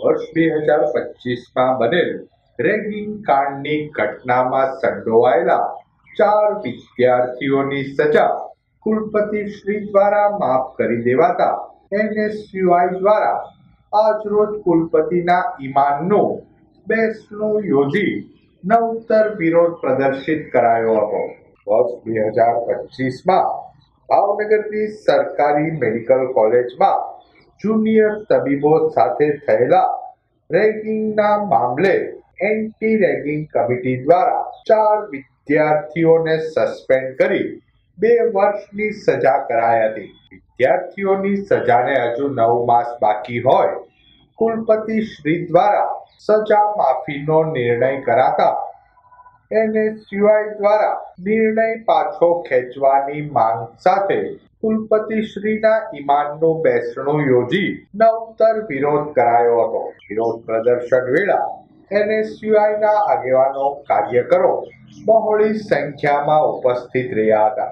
વર્ષ 2025માં બનેલ રેગિંગ કાંડની ઘટનામાં સંડોવાયેલા 4 વિદ્યાર્થીઓની સજા કુલપતિ શ્રી દ્વારા માફ કરી દેવાતા NSUI દ્વારા આજરોજ કુલપતિના ઈમાનનું બેસણું યોજી નવતર વિરોધ પ્રદર્શિત કરાયો હતો. વર્ષ 2025માં ભાવનગરની સરકારી મેડિકલ કોલેજમાં જુનિયર તબીબો સાથે થયેલા રેગિંગના મામલે એન્ટી રેગિંગ કમિટી દ્વારા 4 વિદ્યાર્થીઓને સસ્પેન્ડ કરી 2 વર્ષની સજા કરાઈ હતી. વિદ્યાર્થીઓની સજાને હજુ 9 માસ બાકી હોય કુલપતિ શ્રી દ્વારા સજા માફીનો નિર્ણય કરાતા NSUI દ્વારા નિર્ણય પાછો ખેંચવાની માંગ સાથે કુલપતિ શ્રીના ઈમાનનું બેસણું યોજી નવતર વિરોધ કરાયો હતો. વિરોધ પ્રદર્શન વેળા NSUIના આગેવાનો કાર્યકરો બહોળી સંખ્યામાં ઉપસ્થિત રહ્યા હતા.